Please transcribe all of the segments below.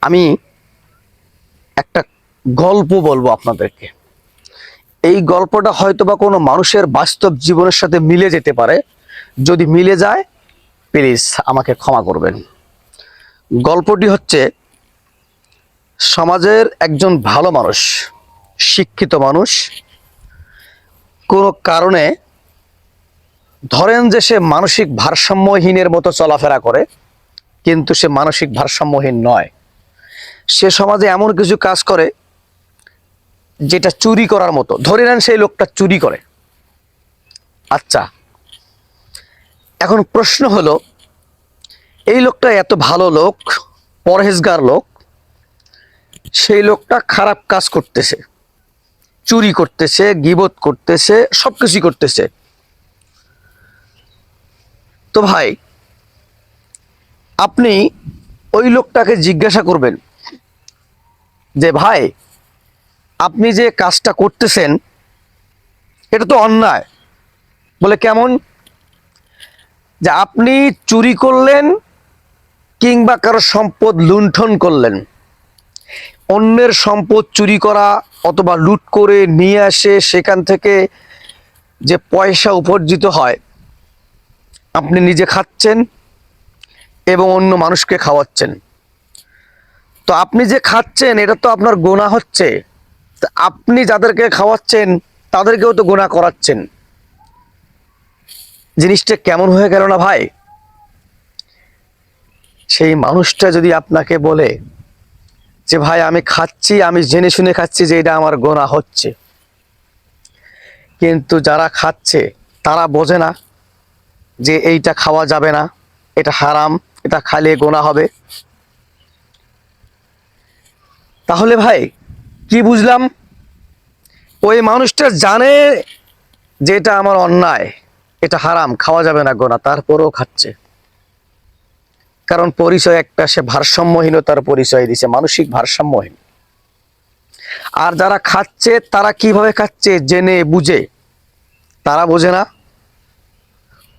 আমি একটা গল্প বলবো আপনাদেরকে। এই গল্পটা হয়তোবা কোনো মানুষের বাস্তব জীবনের সাথে মিলে যেতে পারে। যদি মিলে যায় প্লিজ আমাকে ক্ষমা করবেন। গল্পটি হচ্ছে, সমাজের একজন ভালো মানুষ, শিক্ষিত মানুষ, কোনো কারণে ধরেন যে সে মানসিক ভারসাম্যহীনের মতো চলাফেরা করে, কিন্তু সে মানসিক ভারসাম্যহীন নয়। সে সমাজে এমন কিছু কাজ করে যেটা চুরি করার মতো। ধরে নেন সেই লোকটা চুরি করে। আচ্ছা, এখন প্রশ্ন হলো, এই লোকটা এত ভালো লোক, পরহেজগার লোক, সেই লোকটা খারাপ কাজ করতেছে, চুরি করতেছে, গীবত করতেছে, সবকিছু করতেছে। তো ভাই, আপনি ওই লোকটাকে জিজ্ঞাসা করবেন যে ভাই, আপনি যে কাজটা করতেছেন এটা তো অন্যায়। বলে কেমন? যে আপনি চুরি করলেন কিংবা কারো সম্পদ লুণ্ঠন করলেন। অন্যের সম্পদ চুরি করা অথবা লুট করে নিয়ে আসে সেখান থেকে যে পয়সা উপার্জিত হয়, আপনি নিজে খাচ্ছেন এবং অন্য মানুষকে খাওয়াচ্ছেন। তো আপনি যে খাচ্ছেন এটা তো আপনার গুনাহ হচ্ছে। আপনি যাদেরকে খাওয়াচ্ছেন তাদেরকেও তো গুনাহ করাচ্ছেন। জিনিসটা কেমন হয়ে গেল না ভাই? সেই মানুষটা যদি আপনাকে বলে যে ভাই আমি খাচ্ছি, আমি জেনে শুনে খাচ্ছি যে এটা আমার গুনাহ হচ্ছে, কিন্তু যারা খাচ্ছে তারা বোঝে না যে এইটা খাওয়া যাবে না, এটা হারাম, এটা খাইলে গুনাহ হবে। তাহলে ভাই কি বুঝলাম? ওই মানুষটা জানে যে এটা আমার অন্যায়, এটা হারাম, খাওয়া যাবে না, গুনাহ, তারপরেও খাচ্ছে। কারণ পরিচয় একটা, সে ভারসাম্যহীনতার পরিচয় দিছে, মানসিক ভারসাম্যহীন। আর যারা খাচ্ছে তারা কিভাবে খাচ্ছে? জেনে বুঝে। তারা বোঝে না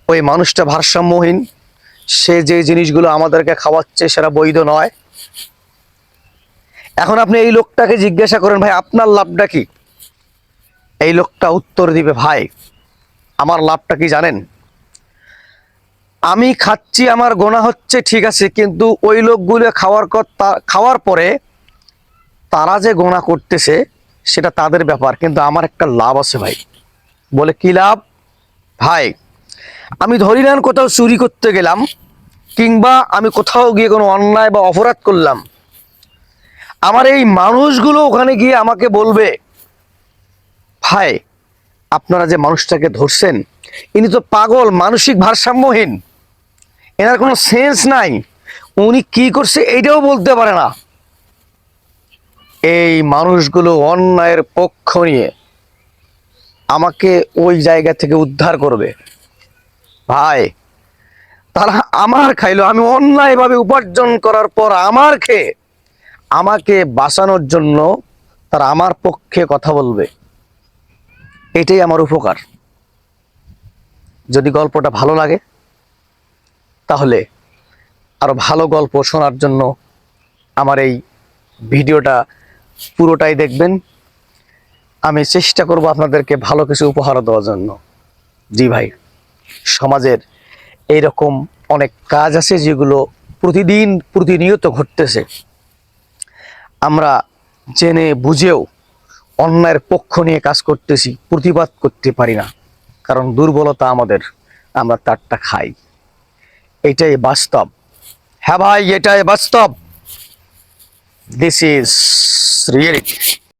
ওই মানুষটা ভারসাম্যহীন, সে যে জিনিসগুলো আমাদেরকে খাওয়াচ্ছে সেটা বৈধ নয়। এখন আপনি এই লোকটাকে জিজ্ঞাসা করেন, ভাই আপনার লাভটা কি? এই লোকটা উত্তর দিবে, ভাই আমার লাভটা কি জানেন? আমি খাচ্ছি, আমার গোনা হচ্ছে, ঠিক আছে, কিন্তু ওই লোকগুলো খাওয়ার পরে তারা যে গোনা করতেছে সেটা তাদের ব্যাপার, কিন্তু আমার একটা লাভ আছে ভাই। বলে কি লাভ? ভাই আমি ধরি নেন কোথাও চুরি করতে গেলাম, কিংবা আমি কোথাও গিয়ে কোনো অন্যায় বা অপরাধ করলাম, আমার এই মানুষগুলো ওখানে গিয়ে আমাকে বলবে, ভাই আপনারা যে মানুষটাকে ধরছেন ইনি তো পাগল, মানসিক ভারসাম্যহীন, এনার কোনো সেন্স নাই, উনি কি করছে এইটাও বলতে পারে না। এই মানুষগুলো অন্যায়ের পক্ষ নিয়ে আমাকে ওই জায়গা থেকে উদ্ধার করবে। ভাই তারা আমার খাইলো, আমি অন্যায়ভাবে উপার্জন করার পর আমার খেয়ে আমাকে বাঁচানোর জন্য তারা আমার পক্ষে কথা বলবে। এটাই আমার উপকার। যদি গল্পটা ভালো লাগে তাহলে আরো ভালো গল্প শোনার জন্য আমার এই ভিডিওটা পুরোটাই দেখবেন। আমি চেষ্টা করব আপনাদেরকে ভালো কিছু উপহার দেওয়ার জন্য। জি ভাই, সমাজের এইরকম অনেক কাজ আছে যেগুলো প্রতিদিন প্রতিনিয়ত ঘটতেছে। আমরা জেনে বুঝেও অন্যায়ের পক্ষ নিয়ে কাজ করতেছি, প্রতিবাদ করতে পারি না, কারণ দুর্বলতা আমাদের, আমরা তারটা খাই। এটাই বাস্তব। হ্যাঁ ভাই, এটাই বাস্তব। This is reality.